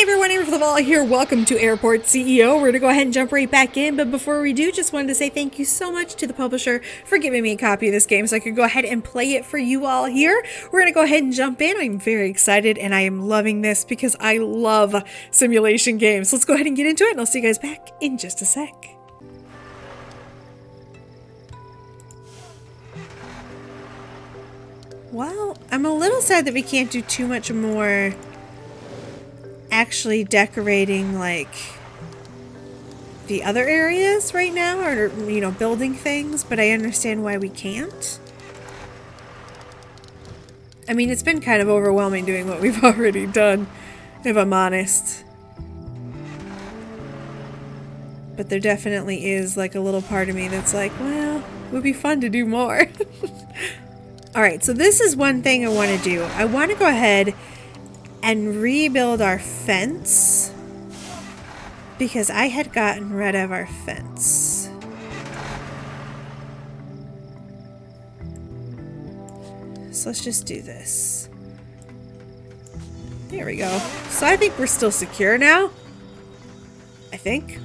everyone, AmberFrmThVault here. Welcome to Airport CEO. We're going to go ahead and jump right back in, but before we do, just wanted to say thank you so much to the publisher for giving me a copy of this game so I could go ahead and play it for you all here. We're going to go ahead and jump in. I'm very excited and I am loving this because I love simulation games. Let's go ahead and get into it and I'll see you guys back in just a sec. Well, I'm a little sad that we can't do too much more actually decorating like the other areas right now, or you know, building things, but I understand why we can't. I mean, it's been kind of overwhelming doing what we've already done, if I'm honest. But there definitely is like a little part of me that's like, well, it would be fun to do more. Alright, so this is one thing I want to do. I want to go ahead and rebuild our fence because I had gotten rid of our fence. So let's just do this. There we go. So I think we're still secure now. I think.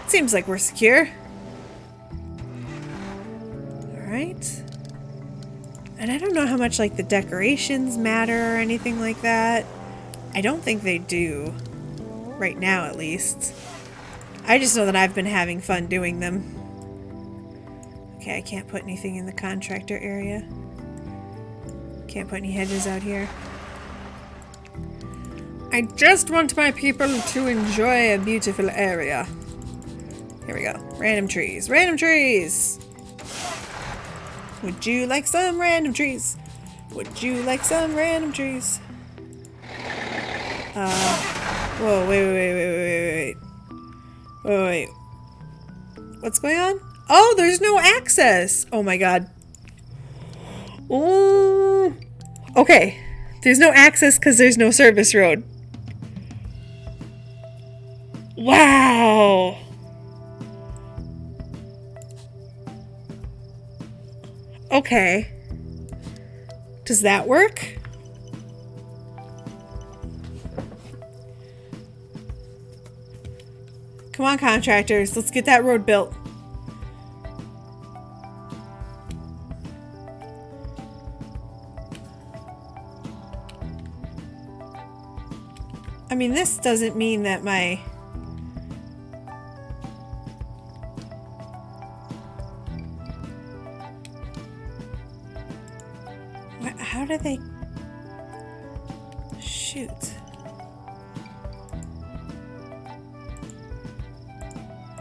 Seems like we're secure. Alright. And I don't know how much like the decorations matter or anything like that. I don't think they do. Right now, at least. I just know that I've been having fun doing them. Okay, I can't put anything in the contractor area. Can't put any hedges out here. I just want my people to enjoy a beautiful area. Here we go. Random trees. Random trees! Would you like some random trees? Would you like some random trees? Whoa, wait. What's going on? Oh, there's no access! Oh my god. Ooh. Okay. There's no access because there's no service road. Wow! Okay. Does that work? Come on, contractors. Let's get that road built. I mean, this doesn't mean that my... How do they... Shoot.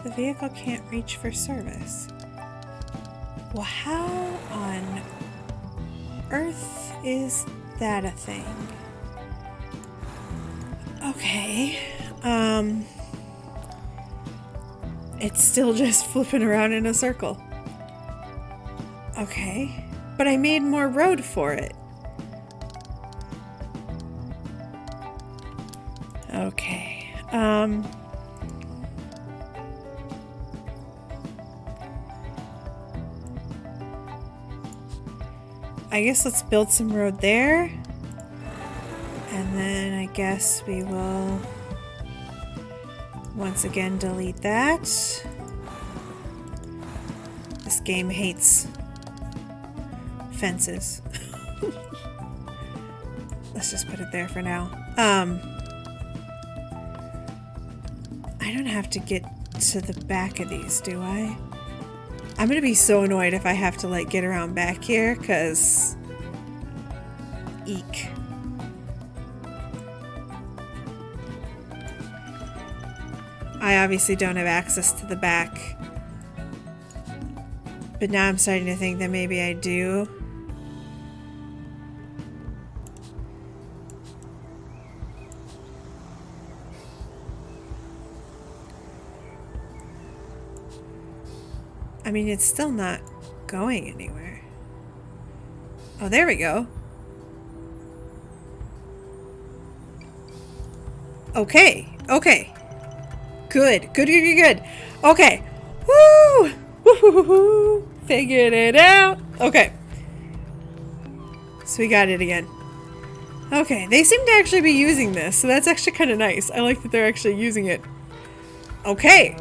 The vehicle can't reach for service. Well, how on earth is that a thing? Okay. It's still just flipping around in a circle. Okay. But I made more road for it. Okay. I guess let's build some road there. And then I guess we will once again delete that. This game hates fences. Let's just put it there for now. I don't have to get to the back of these, do I? I'm gonna be so annoyed if I have to like get around back here, cause eek. I obviously don't have access to the back, but now I'm starting to think that maybe I do. I mean, it's still not going anywhere. Oh, there we go. Okay, okay. Good. Okay. Woo! Woo-hoo-hoo-hoo. Figured it out. Okay. So we got it again. Okay, they seem to actually be using this, so that's actually kind of nice. I like that they're actually using it. Okay,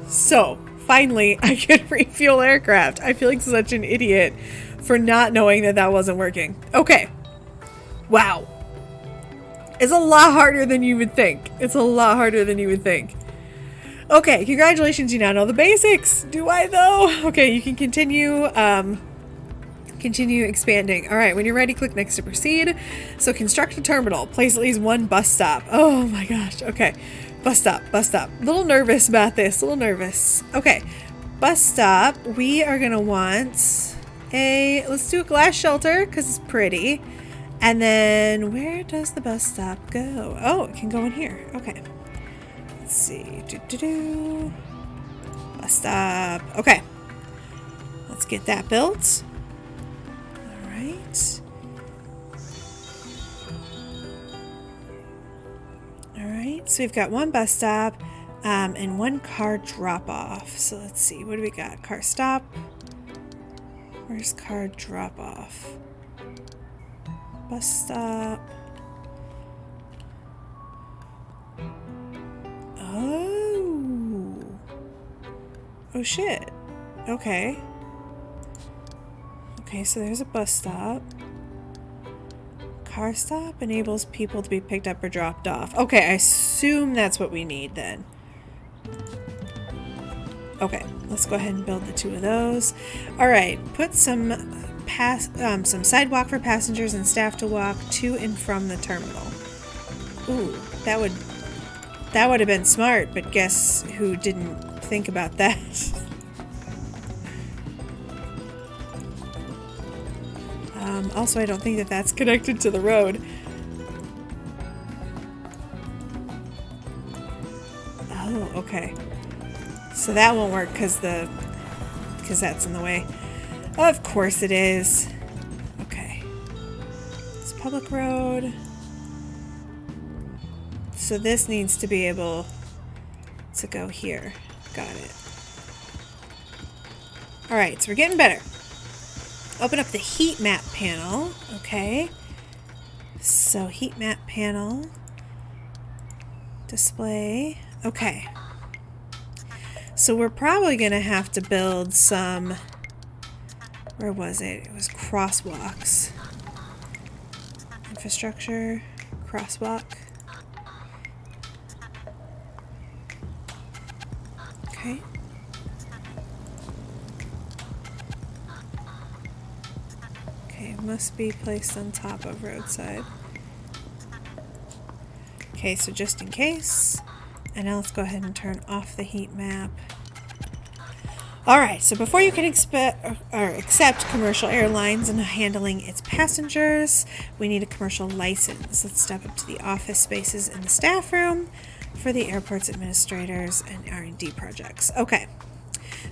so finally I can refuel aircraft. I feel like such an idiot for not knowing that that wasn't working. Okay, wow. It's a lot harder than you would think. It's a lot harder than you would think. Okay, congratulations, you now know the basics. Do I though? Okay, you can continue. Continue expanding. All right, when you're ready, click next to proceed. So construct a terminal. Place at least one bus stop. Oh my gosh. Okay, bus stop, bus stop. A little nervous about this. A little nervous. Okay, bus stop. We are gonna want a. Let's do a glass shelter because it's pretty. And then where does the bus stop go? Oh, it can go in here. Okay. Let's see. Bus stop. Okay. Let's get that built. Alright, so we've got one bus stop and one car drop off. So let's see, what do we got? Car stop. Where's car drop off? Bus stop. Oh. Oh shit. Okay. Okay, so there's a bus stop. Car stop enables people to be picked up or dropped off. Okay, I assume that's what we need then. Okay, let's go ahead and build the two of those. All right, put some sidewalk for passengers and staff to walk to and from the terminal. Ooh, that would have been smart, but guess who didn't think about that? Also, I don't think that that's connected to the road. Oh, okay. So that won't work because that's in the way. Of course it is. Okay. It's public road. So this needs to be able to go here. Got it. All right, so we're getting better. Open up the heat map panel. Okay. So heat map panel. Display. Okay. So we're probably going to have to build some... Where was it? It was crosswalks. Infrastructure. Crosswalk. Okay. Must be placed on top of roadside. Okay, so just in case. And now let's go ahead and turn off the heat map. Alright, so before you can accept commercial airlines and handling its passengers, we need a commercial license. Let's step up to the office spaces in the staff room for the airport's administrators and R&D projects. Okay,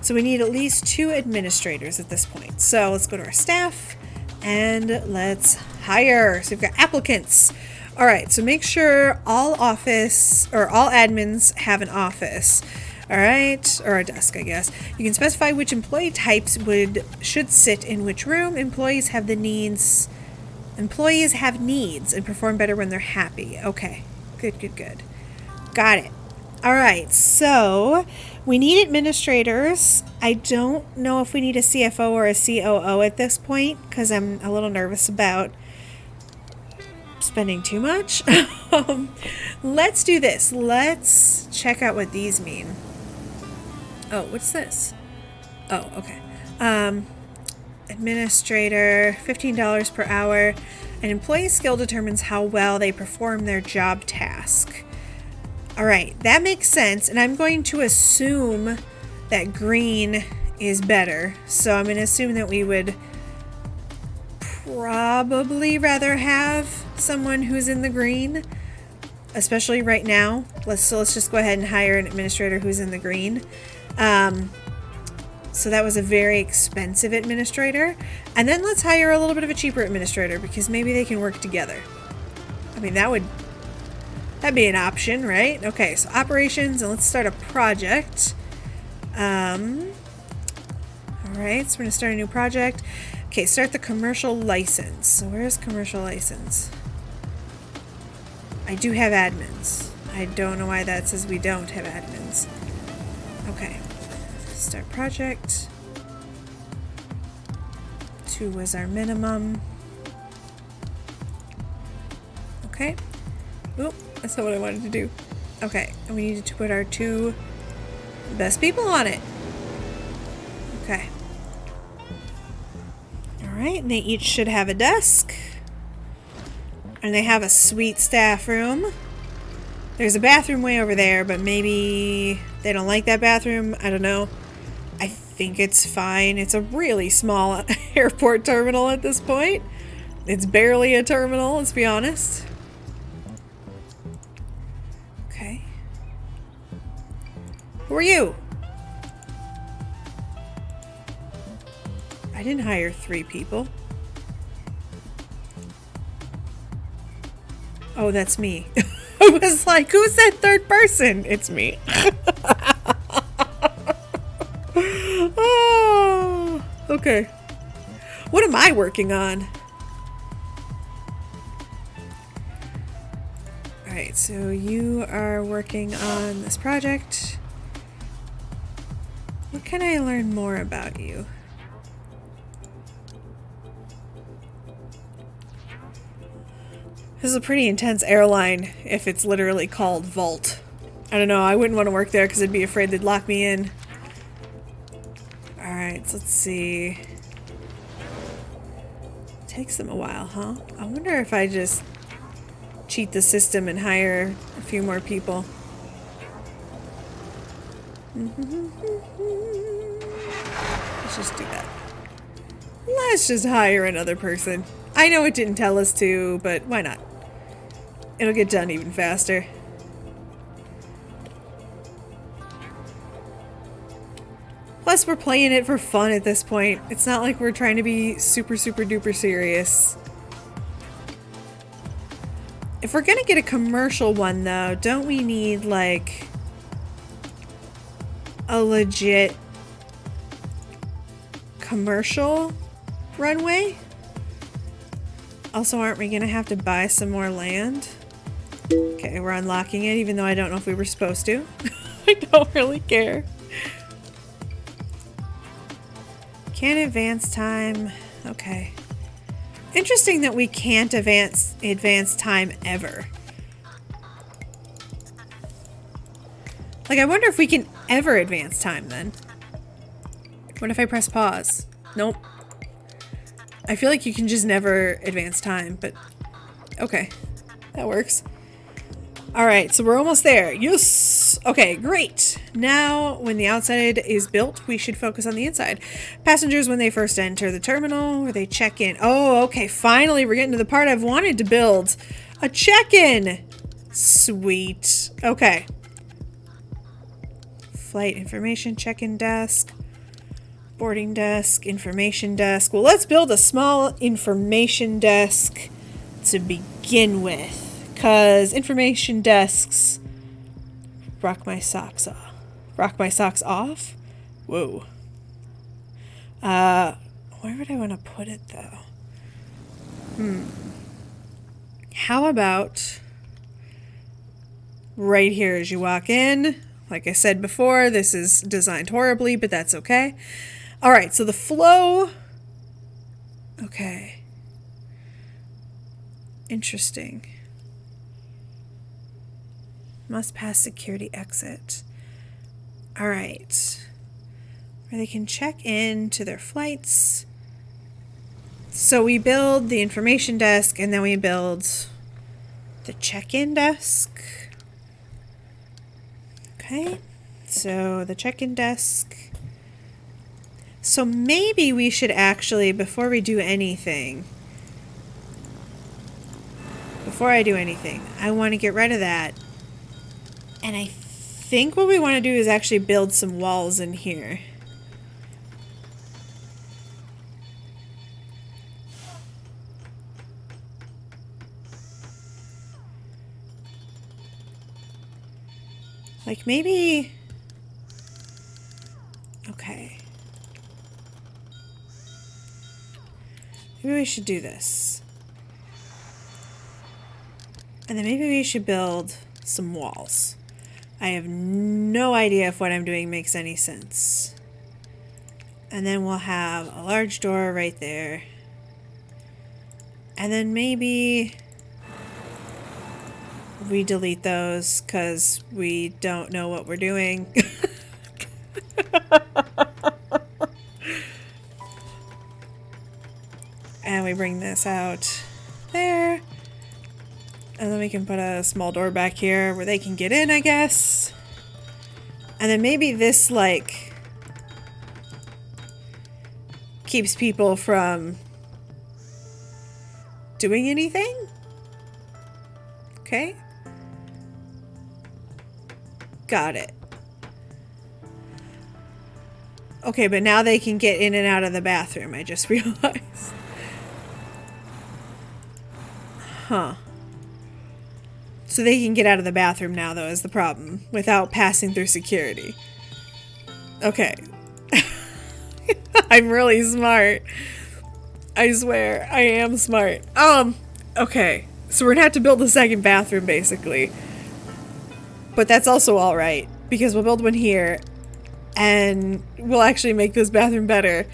so we need at least 2 administrators at this point. So let's go to our staff. And let's hire. So we've got applicants. All right, so make sure all admins have an office. All right, or a desk, I guess. You can specify which employee types should sit in which room. Employees have needs and perform better when they're happy. Okay, good. Got it. All right, so we need administrators. I don't know if we need a CFO or a COO at this point because I'm a little nervous about spending too much. Let's do this. Let's check out what these mean. Oh, what's this? Oh, okay. Administrator, $15 per hour. An employee's skill determines how well they perform their job task. All right, that makes sense, and I'm going to assume that green is better. So I'm going to assume that we would probably rather have someone who's in the green, especially right now. Let's just go ahead and hire an administrator who's in the green. So that was a very expensive administrator. And then let's hire a little bit of a cheaper administrator because maybe they can work together. I mean, that'd be an option, right? Okay, so operations, and let's start a project. All right, so we're gonna start a new project. Okay, start the commercial license. So where's commercial license? I do have admins. I don't know why that says we don't have admins. Okay. Start project. 2 was our minimum. Okay. Oop, that's not what I wanted to do. Okay, and we needed to put our 2 best people on it. Okay. Alright, and they each should have a desk. And they have a sweet staff room. There's a bathroom way over there, but maybe they don't like that bathroom. I don't know. I think it's fine. It's a really small airport terminal at this point. It's barely a terminal, let's be honest. Okay. Who are you? I didn't hire 3 people. Oh, that's me. I was like, who's that third person? It's me. Oh, okay. What am I working on? Alright, so you are working on this project. What can I learn more about you? This is a pretty intense airline if it's literally called Vault. I don't know, I wouldn't want to work there because I'd be afraid they'd lock me in. Alright, so let's see. Takes them a while, huh? I wonder if I just cheat the system and hire a few more people. Let's just do that. Let's just hire another person. I know it didn't tell us to, but why not? It'll get done even faster. Plus, we're playing it for fun at this point. It's not like we're trying to be super duper serious. If we're gonna get a commercial one, though, don't we need, like, a legit commercial runway? Also, aren't we gonna have to buy some more land? Okay, we're unlocking it, even though I don't know if we were supposed to. I don't really care. Can't advance time. Okay. Interesting that we can't advance time ever. Like, I wonder if we can ever advance time then. What if I press pause? Nope. I feel like you can just never advance time, but okay. That works. Alright, so we're almost there. Yes! Okay, great. Now, when the outside is built, we should focus on the inside. Passengers, when they first enter the terminal, or they check in. Oh, okay, finally we're getting to the part I've wanted to build. A check-in! Sweet. Okay. Flight information check-in desk. Boarding desk, information desk. Well, let's build a small information desk to begin with. Because information desks rock my socks off. Rock my socks off? Whoa. Where would I want to put it, though? How about right here as you walk in? Like I said before, this is designed horribly, but that's okay. Alright, so the flow... Okay. Interesting. Must pass security exit. Alright. Where they can check in to their flights. So we build the information desk and then we build the check-in desk. Okay. So the check-in desk. So maybe we should actually, before we do anything, I want to get rid of that. And I think what we want to do is actually build some walls in here. Like maybe... Okay. Maybe we should do this. And then maybe we should build some walls. I have no idea if what I'm doing makes any sense. And then we'll have a large door right there. And then maybe we delete those because we don't know what we're doing. And we bring this out there. And then we can put a small door back here where they can get in, I guess. And then maybe this, like, keeps people from doing anything? Okay. Got it. Okay, but now they can get in and out of the bathroom, I just realized. Huh. So they can get out of the bathroom now, though, is the problem, without passing through security. Okay. I'm really smart. I swear, I am smart. Okay. So we're gonna have to build a second bathroom, basically. But that's also alright, because we'll build one here, and we'll actually make this bathroom better.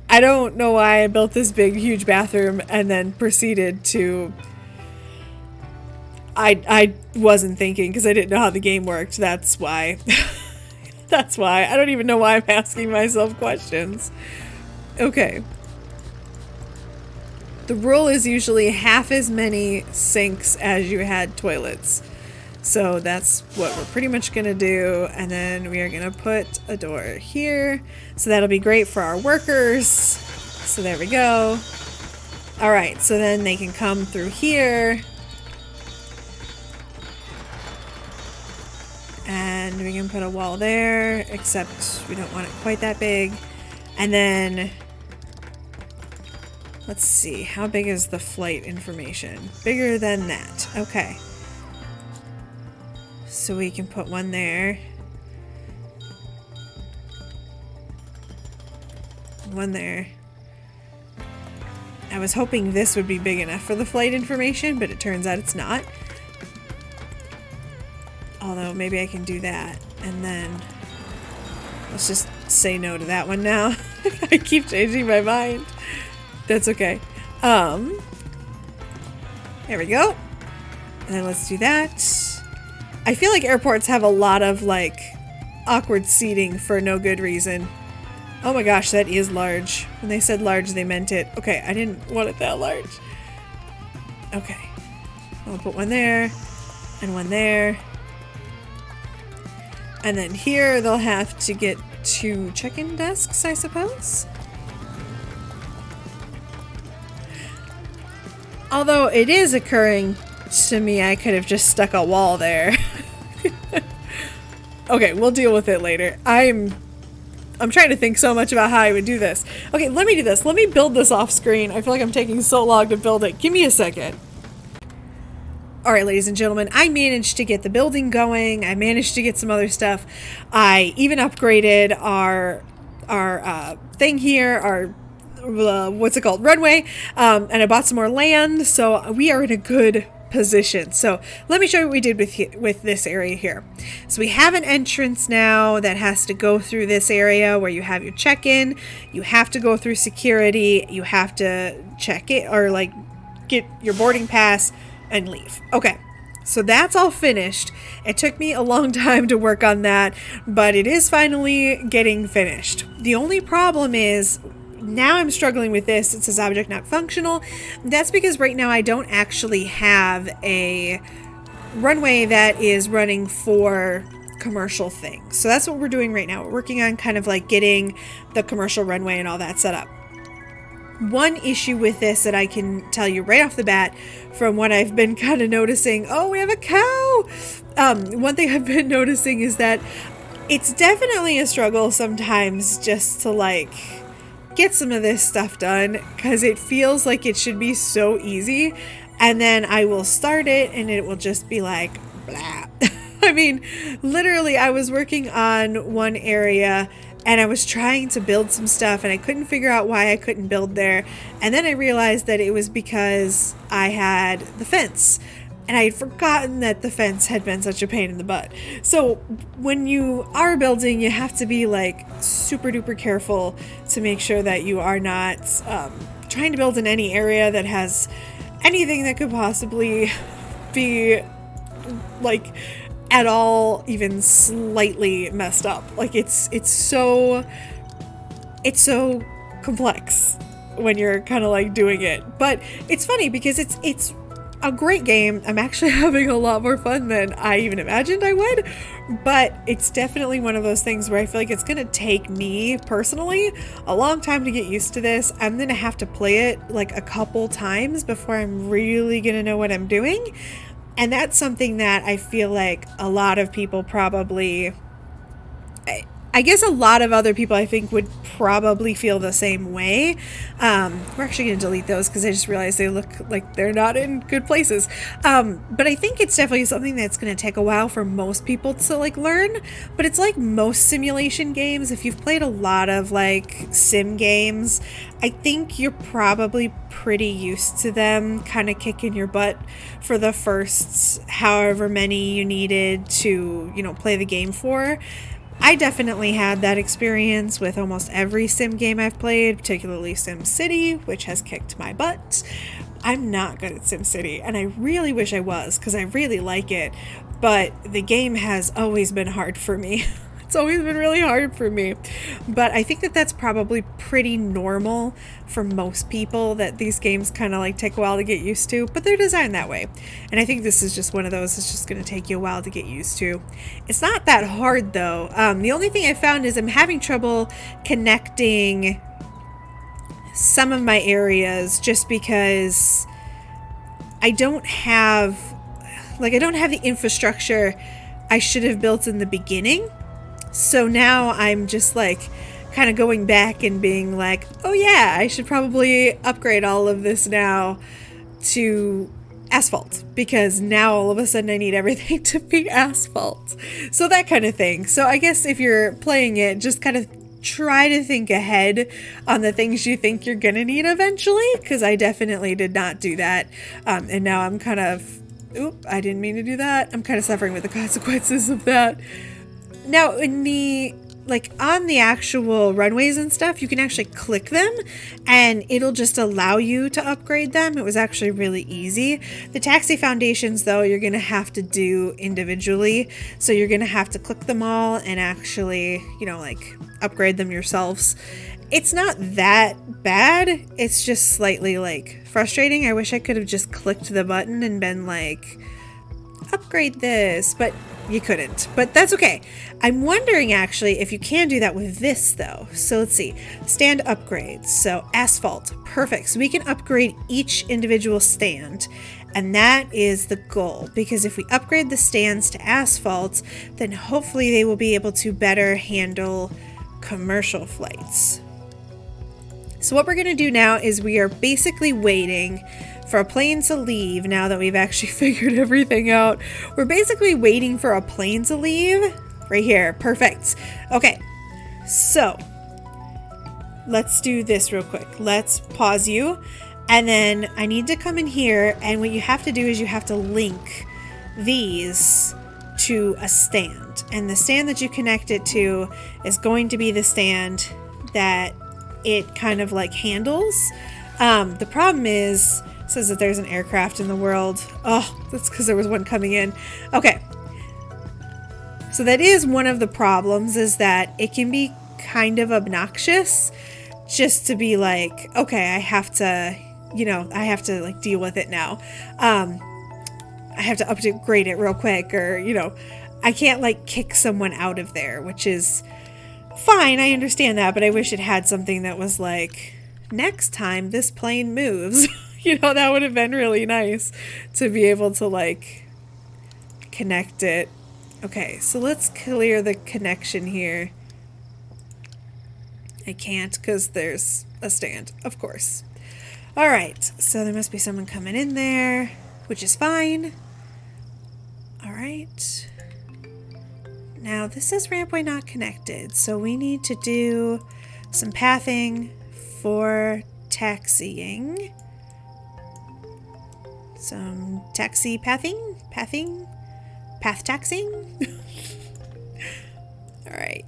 I don't know why I built this big, huge bathroom and then proceeded to... I wasn't thinking because I didn't know how the game worked. That's why. That's why. I don't even know why I'm asking myself questions. Okay. The rule is usually half as many sinks as you had toilets. So that's what we're pretty much going to do. And then we are going to put a door here. So that'll be great for our workers. So there we go. All right. So then they can come through here. And we can put a wall there, except we don't want it quite that big. And then, let's see, how big is the flight information? Bigger than that. Okay. So we can put one there. One there. I was hoping this would be big enough for the flight information, but it turns out it's not. Although maybe I can do that, and then let's just say no to that one now. I keep changing my mind. That's okay. There we go. And then let's do that. I feel like airports have a lot of, like, awkward seating for no good reason. Oh my gosh, that is large. When they said large, they meant it. Okay, I didn't want it that large. Okay. I'll put one there, and one there. And then here they'll have to get 2 check-in desks, I suppose. Although it is occurring to me I could have just stuck a wall there. Okay, we'll deal with it later. I'm trying to think so much about how I would do this. Okay, let me do this. Let me build this off screen. I feel like I'm taking so long to build it. Give me a second. Alright, ladies and gentlemen, I managed to get the building going. I managed to get some other stuff. I even upgraded our thing here, our, what's it called, runway, and I bought some more land, so we are in a good position. So let me show you what we did with this area here. So we have an entrance now that has to go through this area where you have your check-in. You have to go through security. You have to check it, or like get your boarding pass and leave. Okay, so that's all finished. It took me a long time to work on that, but it is finally getting finished. The only problem is now I'm struggling with this. It says object not functional. That's because right now I don't actually have a runway that is running for commercial things. So that's what we're doing right now. We're working on kind of like getting the commercial runway and all that set up. One issue with this that I can tell you right off the bat from what I've been kind of noticing, oh, we have a cow. One thing I've been noticing is that it's definitely a struggle sometimes just to like get some of this stuff done, because it feels like it should be so easy, and then I will start it and it will just be like blah. I mean, literally I was working on one area and I was trying to build some stuff and I couldn't figure out why I couldn't build there, and then I realized that it was because I had the fence. And I had forgotten that the fence had been such a pain in the butt. So when you are building, you have to be like super duper careful to make sure that you are not trying to build in any area that has anything that could possibly be like at all even slightly messed up. Like it's so complex when you're kind of like doing it. But it's funny because it's a great game. I'm actually having a lot more fun than I even imagined I would, but it's definitely one of those things where I feel like it's gonna take me personally a long time to get used to this. I'm gonna have to play it like a couple times before I'm really gonna know what I'm doing, and that's something that I feel like a lot of people probably, I guess a lot of other people I think would probably feel the same way. We're actually going to delete those because I just realized they look like they're not in good places. But I think it's definitely something that's going to take a while for most people to like learn. But it's like most simulation games. If you've played a lot of like sim games, I think you're probably pretty used to them kind of kicking your butt for the first however many you needed to, you know, play the game for. I definitely had that experience with almost every sim game I've played, particularly SimCity, which has kicked my butt. I'm not good at SimCity, and I really wish I was, because I really like it, but the game has always been hard for me. It's always been really hard for me. But I think that that's probably pretty normal for most people, that these games kind of like take a while to get used to, but they're designed that way. And I think this is just one of those it's just going to take you a while to get used to. It's not that hard though. The only thing I found is I'm having trouble connecting some of my areas just because I don't have the infrastructure I should have built in the beginning. So now I'm just like kind of going back and being like, oh yeah, I should probably upgrade all of this now to asphalt, because now all of a sudden I need everything to be asphalt. So that kind of thing. So I guess if you're playing it, just kind of try to think ahead on the things you think you're gonna need eventually, because I definitely did not do that. And now I'm kind of, I didn't mean to do that. I'm kind of suffering with the consequences of that. Now, in the, like, on the actual runways and stuff, you can actually click them and it'll just allow you to upgrade them. It was actually really easy. The taxi foundations, though, you're going to have to do individually. So you're going to have to click them all and actually, you know, like, upgrade them yourselves. It's not that bad. It's just slightly, like, frustrating. I wish I could have just clicked the button and been like, upgrade this, but you couldn't. But that's okay. I'm wondering actually if you can do that with this though. So let's see. Stand upgrades. So asphalt. Perfect. So we can upgrade each individual stand. And that is the goal, because if we upgrade the stands to asphalt, then hopefully they will be able to better handle commercial flights. So what we're going to do now is we are basically waiting for a plane to leave. Now that we've actually figured everything out, we're basically waiting for a plane to leave right here. Perfect. Okay, so let's do this real quick. Let's pause you, and then I need to come in here, and what you have to do is you have to link these to a stand, and the stand that you connect it to is going to be the stand that it kind of like handles. The problem is, it says that there's an aircraft in the world. Oh, that's because there was one coming in. Okay. So that is one of the problems, is that it can be kind of obnoxious just to be like, okay, I have to, you know, I have to like deal with it now. I have to upgrade it real quick, or, you know, I can't like kick someone out of there, which is fine. I understand that, but I wish it had something that was like, next time this plane moves, you know, that would have been really nice to be able to like connect it. Okay, so let's clear the connection here. I can't because there's a stand, of course. All right, so there must be someone coming in there, which is fine. All right. Now this says rampway not connected, so we need to do some pathing for taxiing. Some taxi path taxing. All right,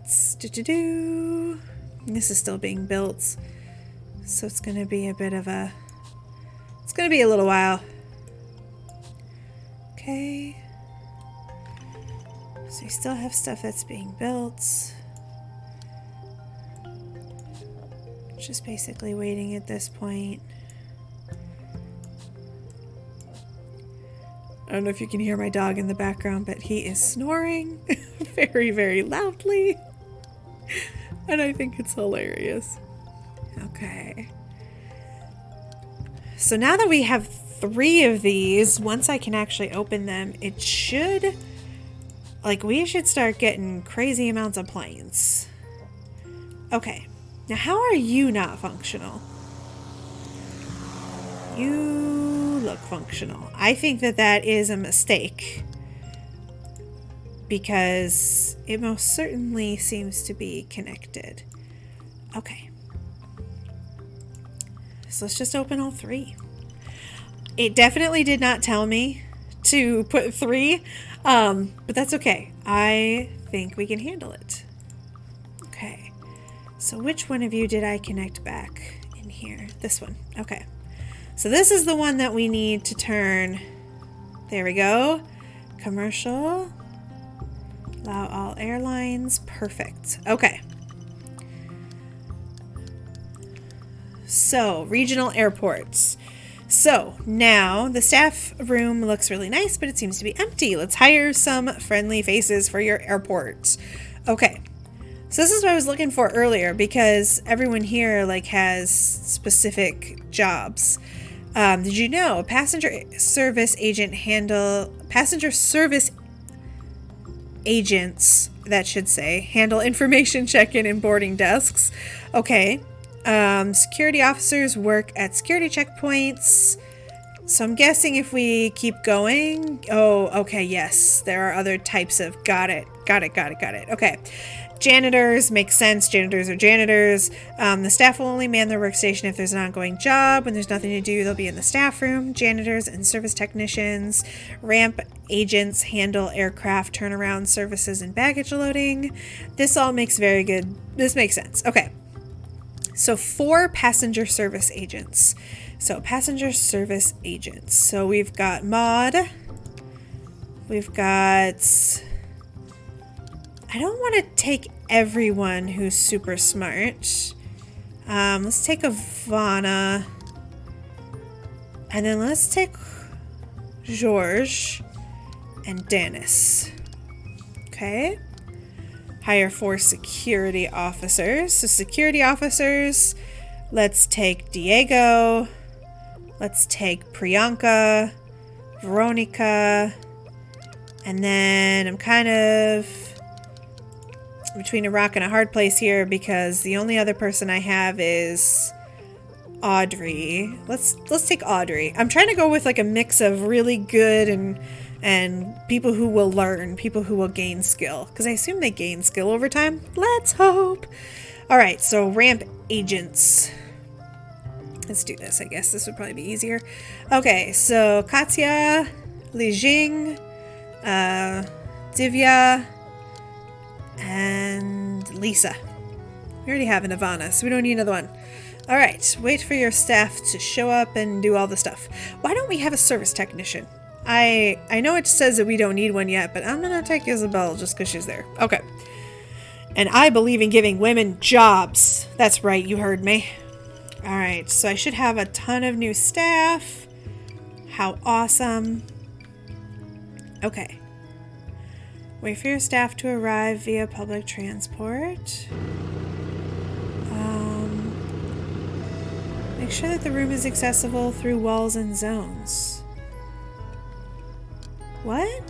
This is still being built, so it's gonna be a little while. Okay. So you still have stuff that's being built. Just basically waiting at this point. I don't know if you can hear my dog in the background, but he is snoring very, very loudly. And I think it's hilarious. Okay. So now that we have 3 of these, once I can actually open them, it should, we should start getting crazy amounts of planes. Okay. Now, how are you not functional? You look functional. I think that is a mistake, because it most certainly seems to be connected. Okay. So let's just open all 3. It definitely did not tell me to put 3, but that's okay. I think we can handle it. Okay. So which one of you did I connect back in here? This one. Okay. So this is the one that we need to turn. There we go. Commercial. Allow all airlines. Perfect. Okay. So, regional airports. So, now the staff room looks really nice, but it seems to be empty. Let's hire some friendly faces for your airport. Okay. So this is what I was looking for earlier, because everyone here has specific jobs. Did you know passenger service agents, handle information check-in and boarding desks. Okay. Security officers work at security checkpoints. So I'm guessing if we keep going. Oh, okay. Yes. There are other types of. Got it. Okay. Janitors makes sense. Janitors are janitors. The staff will only man their workstation if there's an ongoing job. When there's nothing to do, they'll be in the staff room. Janitors and service technicians. Ramp agents handle aircraft turnaround services and baggage loading. This all makes this makes sense. Okay. So 4 passenger service agents. So we've got Maud. We've got... I don't want to take everyone who's super smart. Let's take Ivana. And then let's take George and Dennis. Okay. Hire 4 security officers. So security officers, let's take Diego. Let's take Priyanka, Veronica. And then I'm kind of between a rock and a hard place here, because the only other person I have is Audrey. Let's take Audrey. I'm trying to go with a mix of really good and people who will learn, people who will gain skill, because I assume they gain skill over time. Let's hope. All right, so ramp agents. Let's do this. I guess this would probably be easier. Okay, so Katya, Li Jing, Divya, and Lisa. We already have an Ivana, so we don't need another one. All right, wait for your staff to show up and do all the stuff. Why don't we have a service technician? I know it says that we don't need one yet, but I'm gonna take Isabel just because she's there. Okay. And I believe in giving women jobs. That's right, you heard me. All right, so I should have a ton of new staff. How awesome. Okay. Wait for your staff to arrive via public transport. Make sure that the room is accessible through walls and zones. What?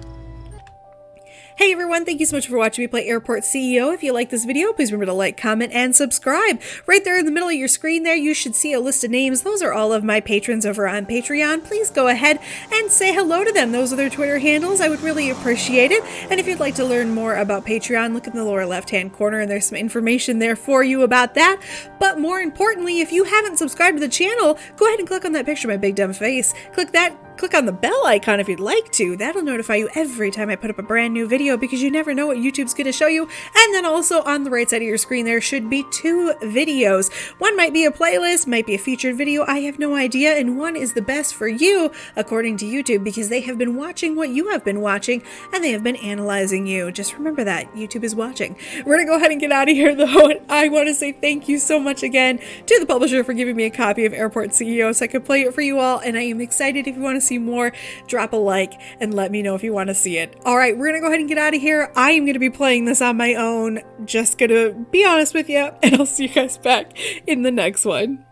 Hey everyone, thank you so much for watching me play Airport CEO. If you like this video, please remember to like, comment, and subscribe. Right there in the middle of your screen there, you should see a list of names. Those are all of my patrons over on Patreon. Please go ahead and say hello to them. Those are their Twitter handles. I would really appreciate it. And if you'd like to learn more about Patreon, look in the lower left-hand corner and there's some information there for you about that. But more importantly, if you haven't subscribed to the channel, go ahead and click on that picture of my big dumb face. Click that click on the bell icon if you'd like to. That'll notify you every time I put up a brand new video, because you never know what YouTube's going to show you. And then also on the right side of your screen there should be 2 videos. One might be a playlist, might be a featured video, I have no idea, and one is the best for you according to YouTube, because they have been watching what you have been watching and they have been analyzing you. Just remember that YouTube is watching. We're gonna go ahead and get out of here though, and I want to say thank you so much again to the publisher for giving me a copy of Airport CEO so I could play it for you all, and I am excited. If you want to see more, drop a like and let me know if you want to see it. Alright, we're gonna go ahead and get out of here. I am gonna be playing this on my own, just gonna be honest with you, and I'll see you guys back in the next one.